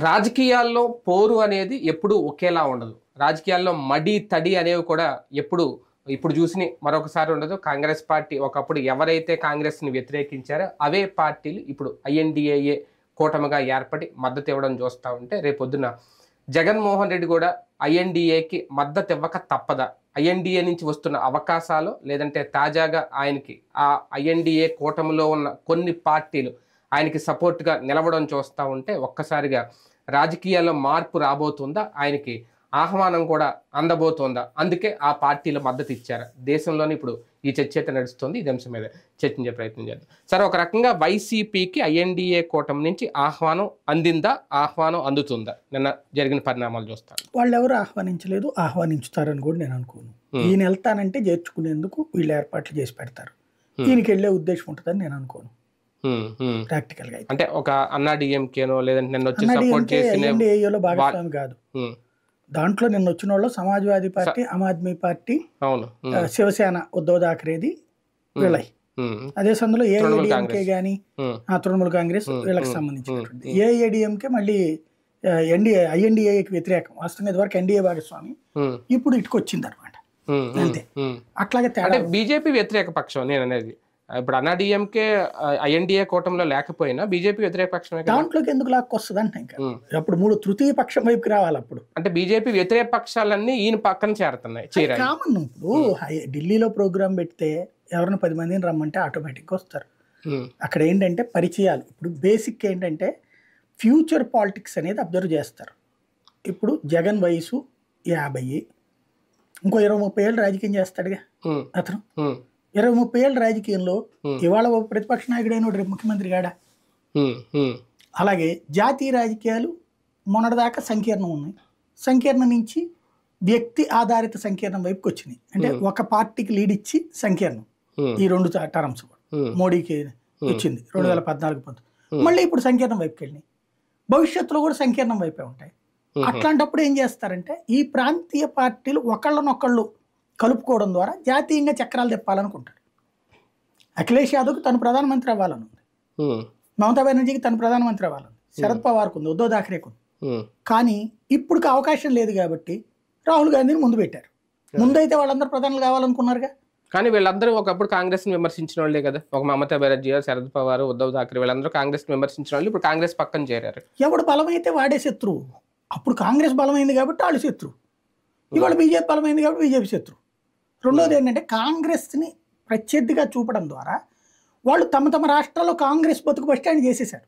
రాజకీయాల్లో పోరు అనేది ఎప్పుడు ఒకేలా ఉండదు. రాజకీయాల్లో మడి, తడి అనేవి కూడా ఇప్పుడు చూసిన మరొకసారి ఉండదు. కాంగ్రెస్ పార్టీ ఒకప్పుడు ఎవరైతే కాంగ్రెస్‌ని వ్యతిరేకించారో అవే పార్టీలు ఇప్పుడు ఐఎన్‌డీఏఏ కూటమిగా ఏర్పడి మద్దతు ఇవ్వడం చూస్తా ఉంటే రేపొద్దున జగన్మోహన్ రెడ్డి కూడా ఐఎన్‌డీఏకి మద్దతు ఇవ్వక తప్పదా? ఐఎన్‌డీఏ నుంచి వస్తున్న అవకాశాలు లేదంటే తాజాగా ఆయనకి ఆ ఐఎన్‌డీఏ కూటమిలో ఉన్న కొన్ని పార్టీలు ఆయనకి సపోర్ట్‌గా నిలవడం చూస్తా ఉంటే ఒక్కసారిగా రాజకీయాల్లో మార్పు రాబోతుందా? ఆయనకి ఆహ్వానం కూడా అందబోతోందా? అందుకే ఆ పార్టీలు మద్దతు ఇచ్చారా? దేశంలోని ఇప్పుడు ఈ చర్చ అయితే నడుస్తుంది. ఇదే అంశం మీద చర్చించే ప్రయత్నం చేద్దాం. సరే, ఒక రకంగా వైసీపీకి ఐఎన్‌డీఏ కూటమి నుంచి ఆహ్వానం అందిందా? ఆహ్వానం అందుతుందా? నిన్న జరిగిన పరిణామాలు చూస్తాను. వాళ్ళెవరు ఆహ్వానించలేదు, ఆహ్వానించుతారని కూడా నేను అనుకోను. ఈయన వెళ్తానంటే చేర్చుకునేందుకు వీళ్ళు ఏర్పాట్లు చేసి పెడతారు. ఈయనకి వెళ్ళే ఉద్దేశం ఉంటుందని నేను అనుకోను. ప్రాక్టికల్ గా అంటే ఒక అన్నా డిఎంకేనో లేదంటే నిన్న వచ్చి సపోర్ట్ చేసిన ఐఎన్‌డీఏలో భాగస్వామి కాదు. దాంట్లో నిన్న వచ్చిన వాళ్ళు సమాజ్వాదీ పార్టీ, ఆమ్ ఆద్మీ పార్టీ, శివసేన, ఉద్ధవ్ థాకరేది వీళ్ళవి. అదే సందులో ఏఐఏడీఎంకే గానీ తృణమూల్ కాంగ్రెస్ వీళ్ళకి సంబంధించినటువంటి. ఏఐఏడీఎంకే మళ్ళీ ఐఎన్‌డీఏకి వ్యతిరేకం. వాస్తవంగా ఇదివరకు ఎన్డీఏ భాగస్వామి, ఇప్పుడు ఇటుకు వచ్చింది అనమాట. అంతే. అట్లాగే తేడా. బీజేపీ వ్యతిరేక పక్షం నేను అనేది. ఇప్పుడు అన్నా డిఎంకే ఐఎన్‌డీఏ కూటమిలో లేకపోయినా బీజేపీ వ్యతిరేక పక్షమే. దాంట్లోకి ఎందుకు లాక్కొస్తుంది అంటే ఇంకా అప్పుడు తృతీయ పక్షం వైపుకి రావాలి. అప్పుడు అంటే బీజేపీ వ్యతిరేక పక్షాలన్నీ ఈయన పక్కన చేరుతున్నాయి. కామన్. ఇప్పుడు ఢిల్లీలో ప్రోగ్రామ్ పెడితే ఎవరిని 10 మందిని రమ్మంటే ఆటోమేటిక్గా వస్తారు. అక్కడ ఏంటంటే పరిచయాలు. ఇప్పుడు బేసిక్ ఏంటంటే ఫ్యూచర్ పాలిటిక్స్ అనేది అబ్జర్వ్ చేస్తారు. ఇప్పుడు జగన్ వయసు 50, ఇంకో 20-30 ఏళ్ళు రాజకీయం చేస్తాడుగా అతను. 20-30 ఏళ్ళ రాజకీయంలో ఇవాళ ప్రతిపక్ష నాయకుడైన రేపు ముఖ్యమంత్రి కాడా? అలాగే జాతీయ రాజకీయాలు మొన్నటిదాకా సంకీర్ణం ఉన్నాయి. సంకీర్ణం నుంచి వ్యక్తి ఆధారిత సంకీర్ణం వైపుకి వచ్చినాయి. అంటే ఒక పార్టీకి లీడ్ ఇచ్చి సంకీర్ణం. ఈ 2 టర్మ్స్ మోడీకి వచ్చింది 2014-19. మళ్ళీ ఇప్పుడు సంకీర్ణం వైపుకి వెళ్ళినాయి. భవిష్యత్తులో కూడా సంకీర్ణం వైపే ఉంటాయి. అట్లాంటప్పుడు ఏం చేస్తారంటే ఈ ప్రాంతీయ పార్టీలు ఒకళ్ళనొకళ్ళు కలుపుకోవడం ద్వారా జాతీయంగా చక్రాలు తిప్పాలనుకుంటారు. అఖిలేష్ యాదవ్కి తను ప్రధానమంత్రి అవ్వాలని ఉంది, మమతా బెనర్జీకి తను ప్రధానమంత్రి అవ్వాలని, శరద్ పవార్కు ఉంది, ఉద్ధవ్ థాకరేకు ఉంది. కానీ ఇప్పుడుకి అవకాశం లేదు కాబట్టి రాహుల్ గాంధీని ముందు పెట్టారు. ముందైతే వాళ్ళందరూ ప్రధానులు కావాలనుకున్నారుగా. కానీ వీళ్ళందరూ ఒకప్పుడు కాంగ్రెస్ ని విమర్శించిన వాళ్ళే కదా. ఒక మమతా బెనర్జీ, శరద్ పవార్, ఉద్ధవ్ థాకరే వీళ్ళందరూ కాంగ్రెస్ ని విమర్శించిన వాళ్ళు ఇప్పుడు కాంగ్రెస్ పక్కన చేరారు. ఎవడు బలమైతే వాడే శత్రువు. అప్పుడు కాంగ్రెస్ బలమైంది కాబట్టి వాళ్ళు శత్రువు, ఇవాళ బీజేపీ బలమైంది కాబట్టి బీజేపీ శత్రువు. రెండోది ఏంటంటే కాంగ్రెస్ని ప్రత్యర్థిగా చూపడం ద్వారా వాళ్ళు తమ రాష్ట్రాల్లో కాంగ్రెస్ బతుకు బస్టాండ్ చేసేసారు.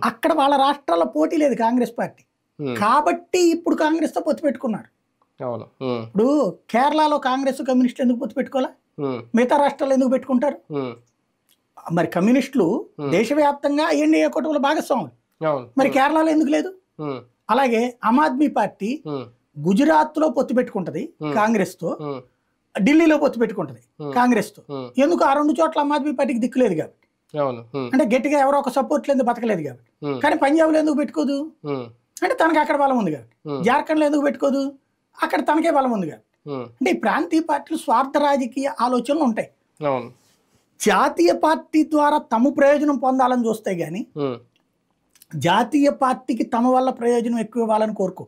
అక్కడ వాళ్ళ రాష్ట్రాల్లో పోటీ లేదు కాంగ్రెస్ పార్టీ కాబట్టి ఇప్పుడు కాంగ్రెస్తో పొత్తు పెట్టుకున్నారు. ఇప్పుడు కేరళలో కాంగ్రెస్ కమ్యూనిస్టులు ఎందుకు పొత్తు పెట్టుకోవాలా? మిగతా రాష్ట్రాల్లో ఎందుకు పెట్టుకుంటారు? మరి కమ్యూనిస్టులు దేశవ్యాప్తంగా ఐఎన్‌డీఏ కూటమిలో భాగస్వాములు, మరి కేరళలో ఎందుకు లేదు? అలాగే ఆమ్ ఆద్మీ పార్టీ గుజరాత్ లో పొత్తు పెట్టుకుంటది కాంగ్రెస్ తో, ఢిల్లీలో పొత్తు పెట్టుకుంటది కాంగ్రెస్ తో. ఎందుకు? ఆ 2 చోట్ల ఆమ్ ఆద్మీ పార్టీకి దిక్కులేదు కాబట్టి, అంటే గట్టిగా ఎవరో ఒక సపోర్ట్ లేదు, బతకలేదు కాబట్టి. కానీ పంజాబ్ లో ఎందుకు పెట్టుకోదు? అంటే తనకి అక్కడ బలం ఉంది కాబట్టి. జార్ఖండ్ లో ఎందుకు పెట్టుకోదు? అక్కడ తనకే బలం ఉంది కాబట్టి. అంటే ఈ ప్రాంతీయ పార్టీలు స్వార్థ రాజకీయ ఆలోచనలు ఉంటాయి. జాతీయ పార్టీ ద్వారా తమ ప్రయోజనం పొందాలని చూస్తాయి కానీ జాతీయ పార్టీకి తమ వల్ల ప్రయోజనం ఎక్కువ ఇవ్వాలని కోరుకో.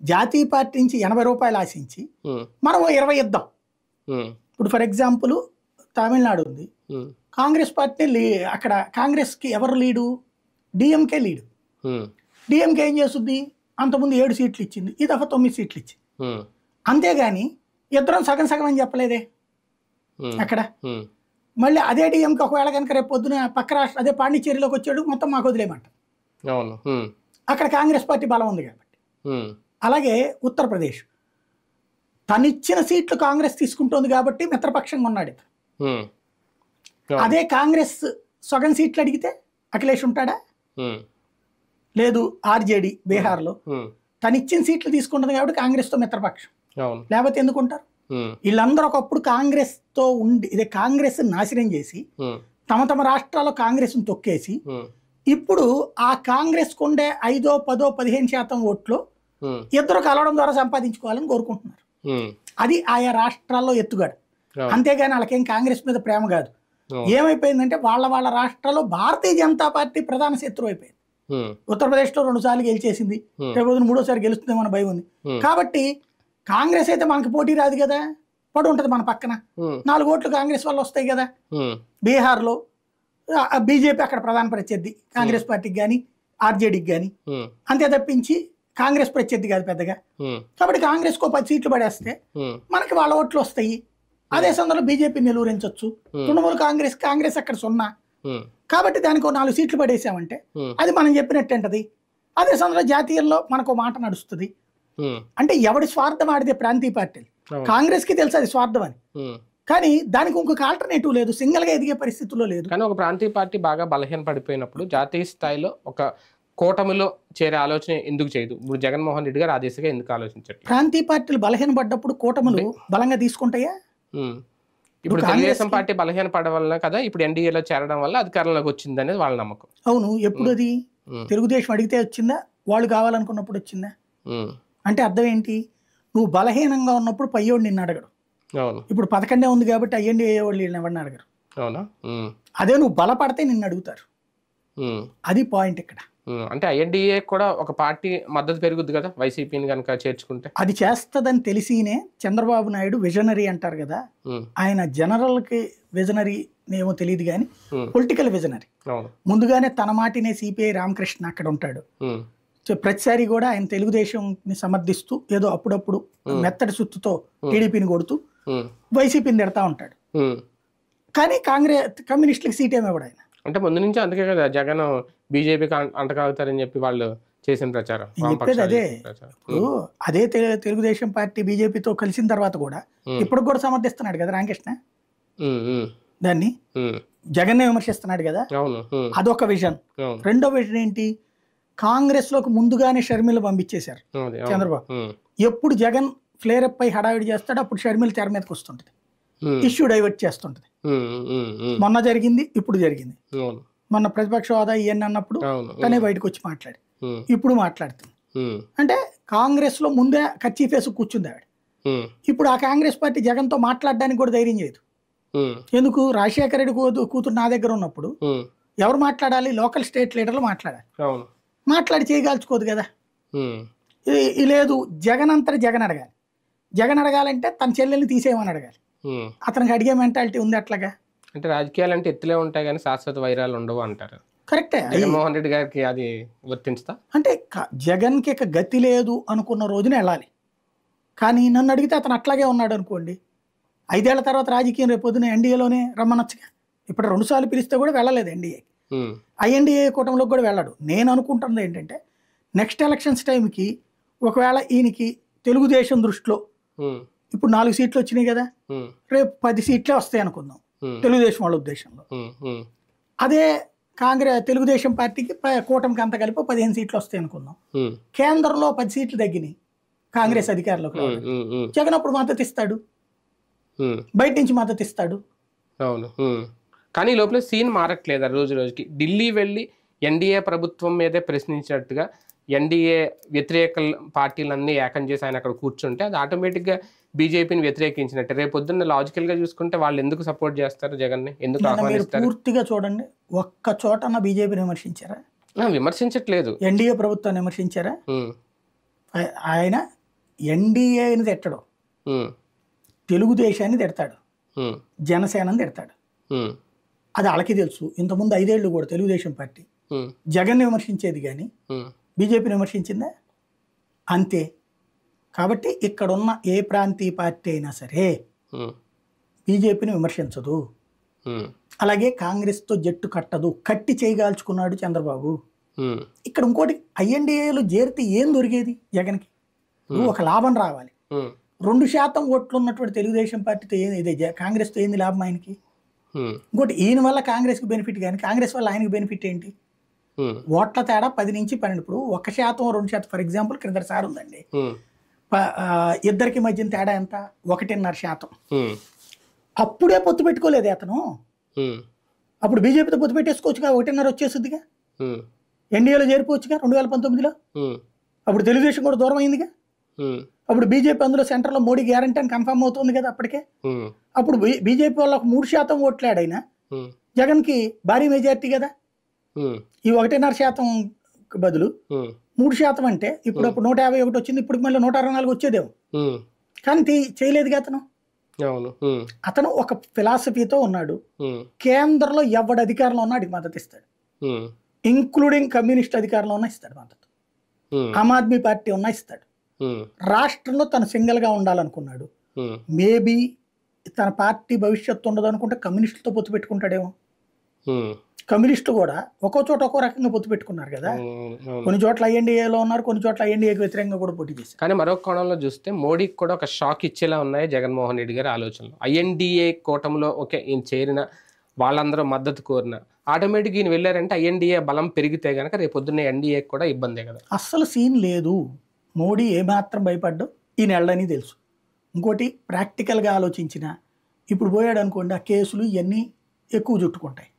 జాతీయ పార్టీ నుంచి 80 రూపాయలు ఆశించి మనం 20 ఇద్దాం. ఇప్పుడు ఫర్ ఎగ్జాంపుల్ తమిళనాడు ఉంది, కాంగ్రెస్ పార్టీ అక్కడ కాంగ్రెస్కి ఎవరు లీడు? DMK lead. డిఎంకే ఏం చేస్తుంది? అంతకుముందు 7 సీట్లు ఇచ్చింది, ఈ దఫా 9 సీట్లు ఇచ్చింది. అంతేగాని ఇద్దరం సగం సగం అని చెప్పలేదే అక్కడ. మళ్ళీ అదే డిఎంకే ఒకవేళ కనుక రేపు పొద్దున పక్క రాష్ట్రం అదే పాండిచ్చేరిలోకి వచ్చాడు మొత్తం మాకు వదిలేమంట. అక్కడ కాంగ్రెస్ పార్టీ బలం ఉంది కాబట్టి. అలాగే ఉత్తరప్రదేశ్ తనిచ్చిన సీట్లు కాంగ్రెస్ తీసుకుంటోంది కాబట్టి మిత్రపక్షంగా ఉన్నాడు. అదే కాంగ్రెస్ సగం సీట్లు అడిగితే అఖిలేష్ ఉంటాడా? లేదు. ఆర్జేడీ బీహార్లో తనిచ్చిన సీట్లు తీసుకుంటుంది కాబట్టి కాంగ్రెస్తో మిత్రపక్షం, లేకపోతే ఎందుకుంటారు? వీళ్ళందరూ ఒకప్పుడు కాంగ్రెస్తో ఉండి ఇదే కాంగ్రెస్ నాశనం చేసి తమ రాష్ట్రాల్లో కాంగ్రెస్ను తొక్కేసి ఇప్పుడు ఆ కాంగ్రెస్ కొండే 5, 10, 15% ఓట్లు ఇద్దరు కలవడం ద్వారా సంపాదించుకోవాలని కోరుకుంటున్నారు. అది ఆయా రాష్ట్రాల్లో ఎత్తుగడ. అంతేగాని వాళ్ళకేం కాంగ్రెస్ మీద ప్రేమ కాదు. ఏమైపోయిందంటే వాళ్ళ రాష్ట్రాల్లో భారతీయ జనతా పార్టీ ప్రధాన శత్రువు అయిపోయింది. ఉత్తరప్రదేశ్లో 2 సార్లు గెలిచేసింది, రేపు 3ఓసారి గెలుస్తుందేమో అని భయం ఉంది. కాబట్టి కాంగ్రెస్ అయితే మనకి పోటీ రాదు కదా, పడి ఉంటుంది మన పక్కన, 4 ఓట్లు కాంగ్రెస్ వల్ల వస్తాయి కదా. బీహార్లో బీజేపీ అక్కడ ప్రధాన ప్రత్యర్థి కాంగ్రెస్ పార్టీకి కానీ ఆర్జేడీకి కానీ, అంతే తప్పించి కాంగ్రెస్ ప్రత్యర్థి కాదు పెద్దగా. కాబట్టి కాంగ్రెస్కు 10 సీట్లు పడేస్తే మనకి వాళ్ళ ఓట్లు వస్తాయి. అదే సందర్భంలో బీజేపీ నిలువరించవచ్చు. తృణమూల్ కాంగ్రెస్ అక్కడ 0. కాబట్టి దానికి 4 సీట్లు పడేసామంటే అది మనం చెప్పినట్టు అంటది. అదే సందర్భంలో జాతీయంలో మనకు మాట నడుస్తుంది. అంటే ఎవడి స్వార్థం ఆడితే ప్రాంతీయ పార్టీలు, కాంగ్రెస్ కి తెలుసు అది స్వార్థం అని, కానీ దానికి ఇంకొక ఆల్టర్నేటివ్ లేదు, సింగిల్ గా ఎదిగే పరిస్థితుల్లో లేదు. కానీ ఒక ప్రాంతీయ పార్టీ బాగా బలహీన పడిపోయినప్పుడు జాతీయ స్థాయిలో ఒక కూటమిలో చేరే ఆలోచన ఎందుకు చేయదు? ఇప్పుడు జగన్మోహన్ రెడ్డి గారు ఆ దిశగా ఎందుకు ఆలోచించట్లేదు? ప్రాంతీయ పార్టీలు బలహీన పడ్డప్పుడు కూటములు బలంగా తీసుకుంటాయా? ఇప్పుడు తెలుగుదేశం పార్టీ బలహీన పడడం వల్ల కదా ఇప్పుడు ఎన్డీఏలో చేరడం వల్ల అధికారంలోకి వచ్చింది అనేది వాళ్ళ నమ్మకం. అవును, ఎప్పుడు అది తెలుగుదేశం అడిగితే వచ్చిందా, వాళ్ళు కావాలనుకున్నప్పుడు వచ్చిందా? అంటే అర్థం ఏంటి? నువ్వు బలహీనంగా ఉన్నప్పుడు పయ్యోడు నిన్ను అడగడు. ఇప్పుడు 11 ఉంది కాబట్టి అయ్యండి వాళ్ళు ఎవరిని అడగరు. అదే నువ్వు బలపడితే నిన్ను అడుగుతారు. అది పాయింట్ ఇక్కడ. అంటే ఐఎన్డీఏ కూడా ఒక పార్టీ మద్దతు పెరుగుద్ది కదా వైసీపీని కనుక చేర్చుకుంటే. అది చేస్తుందని తెలిసినే చంద్రబాబు నాయుడు విజనరీ అంటారు కదా, ఆయన జనరల్ కి విజనరీ ఏమో తెలియదు కానీ పొలిటికల్ విజనరీ. ముందుగానే తన మాటినే సిపిఐ రామకృష్ణ అక్కడ ఉంటాడు. ప్రతిసారి కూడా ఆయన తెలుగుదేశం ని సమర్థిస్తూ ఏదో అప్పుడప్పుడు మెత్తడి సుత్తుతో టీడీపీని కొడుతూ వైసీపీని తిడతా ఉంటాడు. కానీ కమ్యూనిస్టులకు సీట్ ఏమివ్వడు ఆయన. అంటే ముందు నుంచి అందుకే కదా జగన్ బీజేపీకి అంటకాగుతారని చెప్పి వాళ్ళు చేసిన ప్రచారం. చెప్పేది అదే. ఇప్పుడు అదే తెలుగుదేశం పార్టీ బీజేపీతో కలిసిన తర్వాత కూడా ఇప్పుడు కూడా సమర్థిస్తున్నాడు కదా రామకృష్ణ, దాన్ని జగన్నే విమర్శిస్తున్నాడు కదా. అదొక విజన్. రెండో విజన్ ఏంటి? కాంగ్రెస్ లోకి ముందుగానే షర్మిల పంపించేశారు చంద్రబాబు. ఎప్పుడు జగన్ ఫ్లేర్ అప్ అయి హడావిడి చేస్తాడు అప్పుడు షర్మిల తెర మీదకి వస్తుంటది, ఇష్యూ డైవర్ట్ చేస్తుంటది. మొన్న జరిగింది, ఇప్పుడు జరిగింది. మొన్న ప్రతిపక్ష హోదా ఇవన్నీ అన్నప్పుడు తనే బయటకు వచ్చి మాట్లాడి ఇప్పుడు మాట్లాడుతుంది. అంటే కాంగ్రెస్ లో ముందే కర్చీఫ్ కూర్చుంది ఆవిడ. ఇప్పుడు ఆ కాంగ్రెస్ పార్టీ జగన్ తో మాట్లాడడానికి కూడా ధైర్యం చేయదు. ఎందుకు? రాజశేఖర రెడ్డి కూతురు నా దగ్గర ఉన్నప్పుడు ఎవరు మాట్లాడాలి? లోకల్ స్టేట్ లీడర్లు మాట్లాడాలి. మాట్లాడి చేయగాల్చుకోదు కదా. లేదు, జగన్ అంతా జగన్ అడగాలి. జగన్ అడగాలంటే తన చెల్లెల్ని తీసేయమని అడగాలి. అతనికి అడిగే మెంటాలిటీ ఉంది అట్లాగా. అంటే రాజకీయాలు అంటే ఎత్తులే ఉంటాయి కానీ శాశ్వత వైరాలు ఉండవు అంటారు. కరెక్టే. జగన్మోహన్ రెడ్డి గారికి అది వర్తించుతా అంటే జగన్కి ఇక గతి లేదు అనుకున్న రోజున వెళ్ళాలి. కానీ నన్ను అడిగితే అతను అట్లాగే ఉన్నాడు అనుకోండి, 5 ఏళ్ల తర్వాత రాజకీయం రేపు పొద్దున ఎన్డీఏలోనే రమ్మనొచ్చుగా. ఇప్పుడు 2 సార్లు పిలిస్తే కూడా వెళ్ళలేదు ఎన్డీఏ. ఐఎన్డీఏ కూటమిలోకి కూడా వెళ్ళాడు. నేను అనుకుంటున్నది ఏంటంటే నెక్స్ట్ ఎలక్షన్స్ టైంకి ఒకవేళ ఈయనకి తెలుగుదేశం దృష్టిలో ఇప్పుడు 4 సీట్లు వచ్చినాయి కదా, రేపు 10 సీట్లే వస్తాయి అనుకుందాం తెలుగుదేశం వాళ్ళ ఉద్దేశంలో. అదే తెలుగుదేశం పార్టీకి కూటమికి అంతా కలిపి 15 సీట్లు వస్తాయి అనుకుందాం. కేంద్రంలో 10 సీట్లు తగ్గినాయి కాంగ్రెస్ అధికారంలోకి. జగన్ అప్పుడు మద్దతు ఇస్తాడు, బయట నుంచి మద్దతు ఇస్తాడు. అవును, కానీ లోపల సీన్ మారట్లేదు రోజు రోజుకి. ఢిల్లీ వెళ్ళి ఎన్డీఏ ప్రభుత్వం మీదే ప్రశ్నించినట్టుగా ఎన్డీఏ వ్యతిరేక పార్టీలన్నీ ఏకం చేసి ఆయన అక్కడ కూర్చుంటే అది ఆటోమేటిక్గా బీజేపీని వ్యతిరేకించినట్టే. రేపు పొద్దున్న లాజికల్గా చూసుకుంటే వాళ్ళు ఎందుకు సపోర్ట్ చేస్తారు జగన్ని, ఎందుకు ఆహ్వానిస్తారు? పూర్తిగా చూడండి, ఒక్క చోట బీజేపీని విమర్శించారా? విమర్శించట్లేదు. ఎన్డీఏ ప్రభుత్వాన్ని విమర్శించారా? ఆయన ఎన్డీఏని తిట్టడు, తెలుగుదేశాన్ని తిడతాడు, జనసేనని తిడతాడు. అది వాళ్ళకి తెలుసు. ఇంతకుముందు 5 ఏళ్ళు కూడా తెలుగుదేశం పార్టీ జగన్ని విమర్శించేది కానీ బీజేపీని విమర్శించిందా? అంతే. కాబట్టి ఇక్కడున్న ఏ ప్రాంతీయ పార్టీ అయినా సరే బీజేపీని విమర్శించదు. అలాగే కాంగ్రెస్తో జట్టు కట్టదు. కట్టి చేయగాల్చుకున్నాడు చంద్రబాబు. ఇక్కడ ఇంకోటి, ఐఎన్డీఏలో చేరితే ఏం దొరికేది జగన్కి? ఒక లాభం రావాలి. 2% ఓట్లు ఉన్నటువంటి తెలుగుదేశం పార్టీతో ఏది, కాంగ్రెస్తో ఏంది లాభం ఆయనకి? ఇంకోటి, ఈయన వల్ల కాంగ్రెస్కి బెనిఫిట్ కానీ కాంగ్రెస్ వల్ల ఆయనకి బెనిఫిట్ ఏంటి? ఓట్ల తేడా 10 నుంచి 12. ఇప్పుడు 1%, 2% ఫర్ ఎగ్జాంపుల్ క్రింద సార్ ఉందండి, ఇద్దరికి మధ్యన తేడా ఎంత? 1.5%. అప్పుడే పొత్తు పెట్టుకోలేదు అతను. అప్పుడు బీజేపీతో పొత్తు పెట్టేసుకోవచ్చుగా, 1.5 వచ్చేస్తుందిగా. ఎన్డీఏలో చేరిపోవచ్చుగా 2019లో. అప్పుడు తెలుగుదేశం కూడా దూరం అయిందిగా. అప్పుడు బీజేపీ అందులో సెంటర్లో మోడీ గ్యారంటీ అని కన్ఫర్మ్ అవుతుంది కదా అప్పటికే. అప్పుడు బీజేపీ వాళ్ళ 3% ఓట్లాడైనా జగన్కి భారీ మెజార్టీ కదా. ఈ 1.5% బదులు 3% అంటే ఇప్పుడు 151 వచ్చింది, ఇప్పుడు మళ్ళీ 164 వచ్చేదేమో. కానీ చేయలేదుగా అతను. అతను ఒక ఫిలాసఫీతో ఉన్నాడు. కేంద్రంలో ఎవడు అధికారంలో ఉన్నా అడిగి మద్దతు ఇస్తాడు, ఇంక్లూడింగ్ కమ్యూనిస్ట్ అధికారంలో ఉన్నా ఇస్తాడు మద్దతు, ఆమ్ ఆద్మీ పార్టీ ఉన్నా ఇస్తాడు. రాష్ట్రంలో తను సింగిల్ గా ఉండాలనుకున్నాడు. మేబీ తన పార్టీ భవిష్యత్తు ఉండదు అనుకుంటే కమ్యూనిస్టులతో పొత్తు పెట్టుకుంటాడేమో. కమ్యూనిస్టులు కూడా ఒక్కో చోట ఒక్కో రకంగా పొత్తు పెట్టుకున్నారు కదా. కొన్ని చోట్ల ఐఎన్డీఏలో ఉన్నారు, కొన్ని చోట్ల ఐఎన్డీఏకి వ్యతిరేకంగా కూడా పోటీ చేశారు. కానీ మరొక కోణంలో చూస్తే మోడీకి కూడా ఒక షాక్ ఇచ్చేలా ఉన్నాయి జగన్మోహన్ రెడ్డి గారి ఆలోచనలు. ఐఎన్డీఏ కూటమిలో ఓకే ఈయన చేరిన వాళ్ళందరూ మద్దతు కోరిన ఆటోమేటిక్ ఈయన వెళ్ళారంటే ఐఎన్డీఏ బలం పెరిగితే కనుక రేపు పొద్దున్నే ఎన్డీఏకి కూడా ఇబ్బందే కదా. అస్సలు సీన్ లేదు. మోడీ ఏమాత్రం భయపడ్డు ఈయన వెళ్ళని తెలుసు. ఇంకోటి ప్రాక్టికల్గా ఆలోచించిన ఇప్పుడు పోయాడు అనుకోండి, ఆ కేసులు ఇవన్నీ ఎక్కువ చుట్టుకుంటాయి.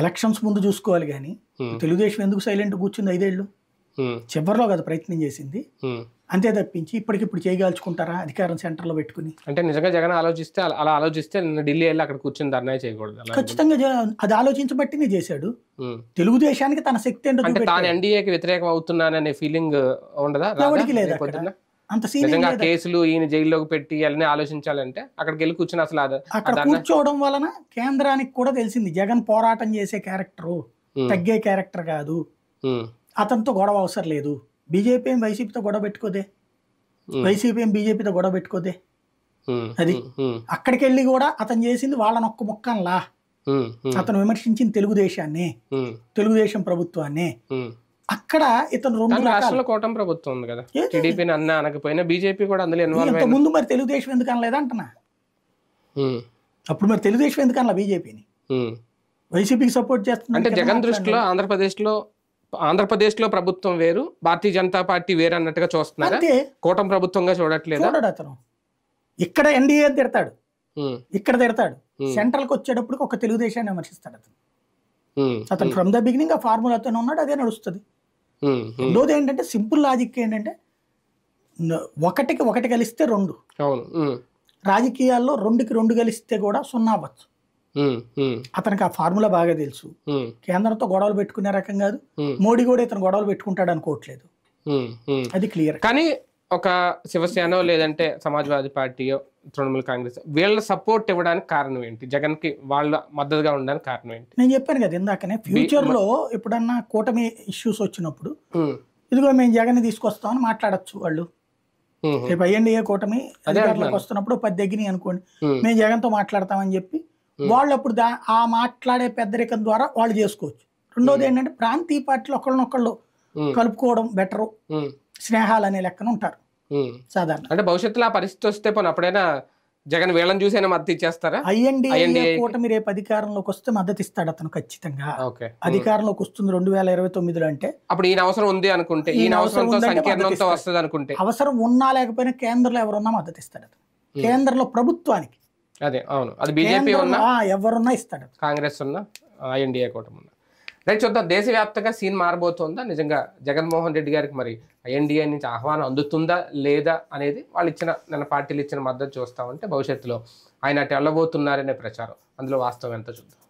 ఎలక్షన్స్ ముందు చూసుకోవాలి కానీ తెలుగుదేశం ఎందుకు సైలెంట్ కూర్చుంది 5 ఏళ్ళు? చివరిలో కదా ప్రయత్నం చేసింది, అంతే తప్పించి ఇప్పటికిప్పుడు చేయగాల్చుకుంటారా అధికారం సెంటర్లో పెట్టుకుని? అంటే నిజంగా జగన్ ఆలోచిస్తే అలా ఆలోచిస్తే ఢిల్లీ వెళ్ళి అక్కడ కూర్చుని ధర్నా చేయకూడదు. ఖచ్చితంగా అది ఆలోచించబట్టినే చేశాడు. తెలుగుదేశానికి తన శక్తి ఏంటో తాను ఎన్డీఏకి వ్యతిరేకం అవుతున్నాననే ఫీలింగ్ ఉండదా? ఎవరికి లేదు అంత సీన్. కేసులు ఈయన జైల్లోకి పెట్టి అన్నీ ఆలోచించాలంటే అక్కడికి వెళ్ళి కూర్చుని అసలు అక్కడ కూర్చోవడం వలన కేంద్రానికి కూడా తెలిసింది జగన్ పోరాటం చేసే క్యారెక్టరు, తగ్గే క్యారెక్టర్ కాదు, అతనితో గొడవ అవసరం లేదు. బీజేపీ ఏం వైసీపీతో గొడవ పెట్టుకోదే, వైసీపీ ఏం బీజేపీతో గొడవ పెట్టుకోదే. అది అక్కడికి వెళ్ళి కూడా అతను చేసింది వాళ్ళని ఒక్క ముక్కన్లా. అతను విమర్శించింది తెలుగుదేశాన్ని, తెలుగుదేశం ప్రభుత్వాన్ని. అక్కడ ఇతను 2 రాష్ట్రాల కూటమి ప్రభుత్వం ఉంది కదా, టీడీపీని అనకపోయినా బీజేపీ కూడా అందులో ఇన్వాల్వ్ అయ్యింది. ముందు మరి తెలుగుదేశం ఎందుకు అనలేదు అంటున్నా. అప్పుడు మరి తెలుగుదేశం ఎందుకు అనలా బీజేపీని? వైసీపీకి సపోర్ట్ చేస్తుంది అంటే జగన్ దృష్టిలో ఆంధ్రప్రదేశ్లో ప్రభుత్వం వేరు, భారతీయ జనతా పార్టీ వేరు అన్నట్టుగా చూస్తున్నారు. కూటమి ప్రభుత్వంగా చూడట్లేదు. చూడడు అతను. ఇక్కడ ఎన్డీఏ తిడతాడు, ఇక్కడ తిడతాడు, సెంట్రల్కి వచ్చేటప్పుడు ఒక తెలుగుదేశాన్ని విమర్శిస్తాడు అతను. అతను ఫ్రమ్ ద బిగినింగ్ ఆ ఫార్ములాతోనే ఉన్నాడు, అదే నడుస్తుంది. రెండోది ఏంటంటే సింపుల్ లాజిక్ ఏంటంటే ఒకటికి ఒకటి కలిస్తే 2. రాజకీయాల్లో 2కి 2 కలిస్తే కూడా 0 అవ్వచ్చు. అతనికి ఆ ఫార్ములా బాగా తెలుసు. కేంద్రంతో గొడవలు పెట్టుకునే రకం కాదు, మోడీ కూడా ఇతను గొడవలు పెట్టుకుంటాడు అనుకోవట్లేదు, అది క్లియర్. కానీ ఒక శివసేన లేదంటే సమాజ్వాదీ పార్టీయో తృణమూల్ కాంగ్రెస్ వీళ్ళ సపోర్ట్ ఇవ్వడానికి కారణం ఏంటి? జగన్ కి వాళ్ళ మద్దతుగా ఉండడానికి కారణం ఏంటి? నేను చెప్పాను కదా ఇందాకనే, ఫ్యూచర్ లో ఎప్పుడన్నా కూటమి ఇష్యూస్ వచ్చినప్పుడు ఇదిగో మేము జగన్ తీసుకొస్తామని మాట్లాడచ్చు వాళ్ళు. రేపు ఐఎన్డీఏ కూటమి అధికారంలోకి వస్తున్నప్పుడు 10 దగ్గర అనుకోండి, మేము జగన్ తో మాట్లాడతామని చెప్పి వాళ్ళు అప్పుడు ఆ మాట్లాడే పెద్దరికం ద్వారా వాళ్ళు చేసుకోవచ్చు. రెండోది ఏంటంటే ప్రాంతీయ పార్టీలు ఒకళ్ళనొకళ్ళు కలుపుకోవడం బెటరు, స్నేహాలు అనే లెక్కన ఉంటారు సాధారణ. అంటే భవిష్యత్తులో ఆ పరిస్థితి వస్తే పోనీ అప్పుడైనా జగన్ వీళ్ళని చూసైనా మద్దతు ఇచ్చేస్తారా? ఐఎన్డీఏ కూటమి రేపు అధికారంలోకి వస్తే మద్దతు ఇస్తాడు అతను ఖచ్చితంగా. అధికారంలోకి వస్తుంది 2029లో అంటే అప్పుడు ఈయన అవసరం ఉంది అనుకుంటే, ఈయన అవసరంతో సంకీర్ణంతో వస్తుంది అనుకుంటే, అవసరం ఉన్నా లేకపోయినా కేంద్రంలో ఎవరున్నా మద్దతు ఇస్తాడు అతను. కేంద్రంలో ప్రభుత్వానికి అదే అవును, అది బీజేపీ ఉన్నా ఎవరున్నా ఇస్తాడు, కాంగ్రెస్ ఉన్నా ఐఎన్డీఏ కూటమి ఉన్నా. రైట్, చూద్దాం దేశవ్యాప్తంగా సీన్ మారబోతుందా? నిజంగా జగన్మోహన్ రెడ్డి గారికి మరి ఐఎన్డీఏ నుంచి ఆహ్వానం అందుతుందా లేదా అనేది వాళ్ళు నిన్న పార్టీలు ఇచ్చిన మద్దతు చూస్తా ఉంటే భవిష్యత్తులో ఆయన అటు వెళ్ళబోతున్నారనే ప్రచారం, అందులో వాస్తవం ఎంత చూద్దాం.